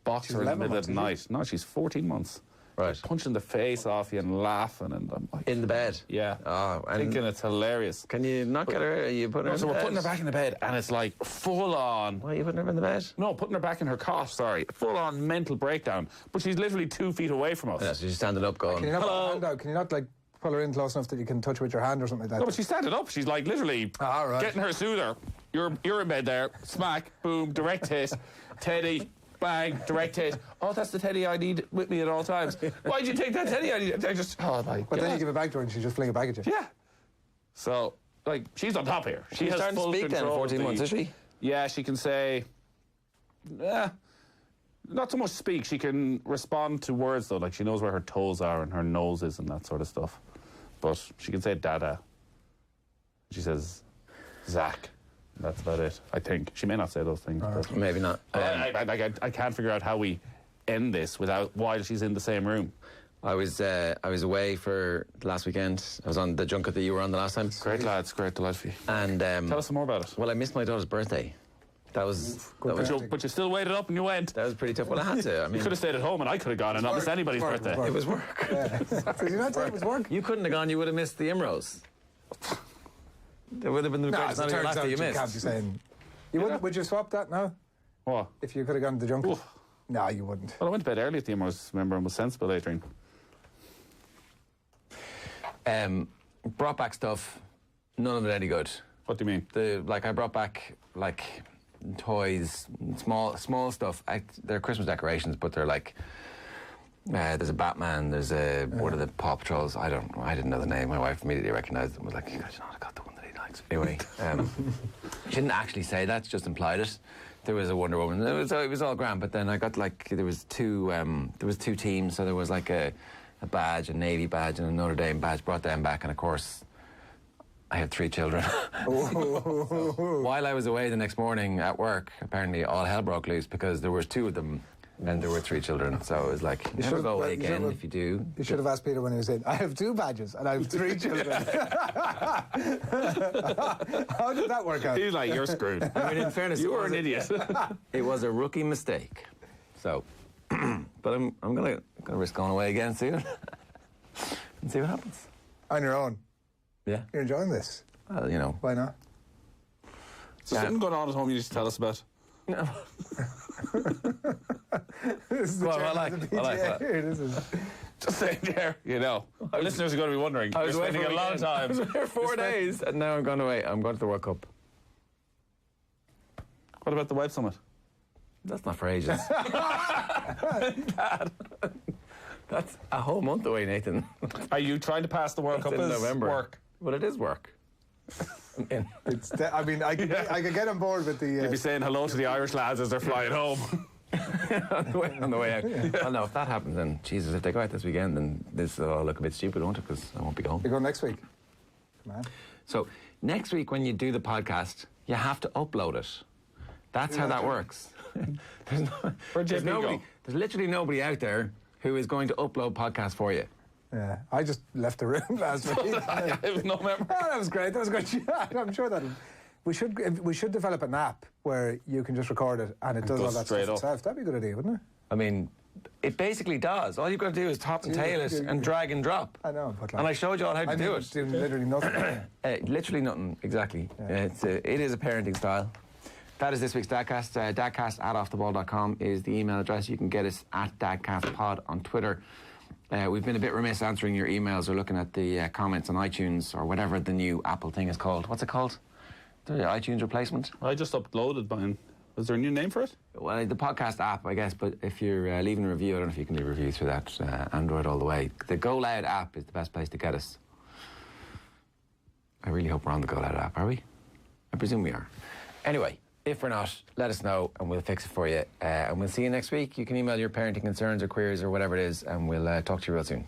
B: boxer in the
C: 11
B: middle
C: months,
B: of the night. No, she's 14 months.
D: Right.
B: Punching the face off you and laughing, and I'm like,
D: In the bed.
B: yeah.
D: Oh, and
B: Thinking it's hilarious.
D: can you not get her? Are you putting her in
B: So
D: the
B: we're
D: bed?
B: putting her back in the bed, and it's like full on.
D: Why are you putting her in the bed?
B: No, putting her back in her cot. Sorry, full on mental breakdown. But she's literally 2 feet away from us.
D: Yeah, so she's standing up going,
C: Can you not put
B: Hello.
C: your hand out? Can you not like pull her in close enough that you can touch her with your hand or something like
B: No,
C: that?
B: but she's standing up. She's like literally
C: Ah, right.
B: getting her soother. You're in bed there. Smack, boom, direct hit. Teddy, bang, direct hit. Oh, that's the Teddy I need with me at all times. Why'd you take that Teddy I need? I just, oh my
C: But then
B: God.
C: you give it back to her and she just fling it back at you.
B: Yeah. So, like, she's on top here. She
D: she's
B: has
D: starting to
B: full
D: speak then at
B: control
D: 14
B: of the-
D: months, is she?
B: Yeah, she can say, not so much speak. She can respond to words, though. Like, she knows where her toes are and her nose is and that sort of stuff. But she can say dada. She says Zach. That's about it, I think. She may not say those things. But
D: Maybe not.
B: I can't figure out how we end this while she's in the same room.
D: I was away for the last weekend. I was on the junket that you were on the last time.
B: Great lads, great delight for you.
D: And
B: Tell us some more about it.
D: well, I missed my daughter's birthday. That was
B: But you still waited up and you went.
D: that was pretty tough. Well, I had to. I mean,
B: You could have stayed at home and I could have gone and not missed anybody's birthday.
D: it was work.
C: Did you not say it was work?
D: You couldn't have gone. You would have missed the Imros. There would have been the
C: No,
D: greatest
C: it
D: night of your
C: turns
D: life
C: out
D: that
C: you
D: you missed.
C: can't be saying. You wouldn't? Would you swap that now?
B: What?
C: If you could have gone to the junket?
B: Oof.
C: No, you wouldn't.
B: Well, I went to bed early at the Immers, remember, and was sensible, Adrian.
D: Brought back stuff. None of it any good.
B: What do you mean?
D: I brought back toys, small stuff. They're Christmas decorations, but they're like. There's a Batman. There's one of the Paw Patrols. I didn't know the name. My wife immediately recognised it and was like, "You know, I got the one that he likes." Anyway, she didn't actually say that. She just implied it. There was a Wonder Woman. It was all grand. But then I got there was two teams. So there was like a badge, a Navy badge, and a Notre Dame badge. Brought them back, and of course, I had 3 children. While I was away the next morning at work, apparently all hell broke loose because there were 2 of them. And there were 3 children, so it was like, you never go away again if you do.
C: You should have asked Peter when he was in. I have 2 badges and I have 3 children. How did that work out?
B: He's like, you're screwed.
D: I mean, in fairness,
B: You were an idiot.
D: it was a rookie mistake. So, but I'm gonna risk going away again soon and see what happens.
C: On your own.
D: Yeah.
C: You're enjoying this.
D: Well, you know.
C: Why not?
B: So something going on at home you need to tell us about?
C: This is the
D: Well,
C: chairman
D: I
C: of
D: like-
C: the
D: I like
C: PGA
D: that.
C: here. This is.
B: Just saying there, you know. Our listeners are going to be wondering. You're spending a long
D: I was
B: time.
D: there 4 days, and now I'm going away. I'm going to the World Cup.
B: What about the Wife Summit?
D: That's not for ages. Dad. That's a whole month away, Nathan.
B: Are you trying to pass the World
D: That's
B: Cup
D: in
B: as
D: November.
B: work?
D: Well, it is work. I mean,
C: I could get on board with the.
B: You'd be saying hello to the Irish lads as they're flying home.
D: on the way out. Well, no, if that happens, then Jesus, if they go out this weekend, then this will all look a bit stupid, won't it? Because I won't be home.
C: You go next week. Come on.
D: So next week, when you do the podcast, you have to upload it. That's how that works.
B: Where'd JP go?
D: There's literally nobody out there who is going to upload podcasts for you.
C: Yeah, I just left the room last week.
B: I have no memory.
C: Oh, that was great. That was good. Yeah, I'm sure that we should develop an app where you can just record it and it does all that
B: straight
C: stuff
B: up.
C: itself. That'd be a good idea, wouldn't it?
D: I mean, it basically does. All you've got to do is top and tail it and drag and drop.
C: I know, but like,
D: And I showed you all how to do it.
C: Do literally nothing.
D: Literally nothing, exactly. It is a parenting style. That is this week's Dadcast. Dadcast at offtheball.com is the email address. You can get us at DadcastPod on Twitter. We've been a bit remiss answering your emails or looking at the comments on iTunes or whatever the new Apple thing is called. What's it called? The iTunes replacement?
B: I just uploaded mine. Was there a new name for it?
D: Well, the podcast app, I guess, but if you're leaving a review, I don't know if you can leave a review through that. Android all the way. The Go Loud app is the best place to get us. I really hope we're on the Go Loud app, are we? I presume we are. Anyway, if we're not, let us know and we'll fix it for you. And we'll see you next week. You can email your parenting concerns or queries or whatever it is, and we'll talk to you real soon.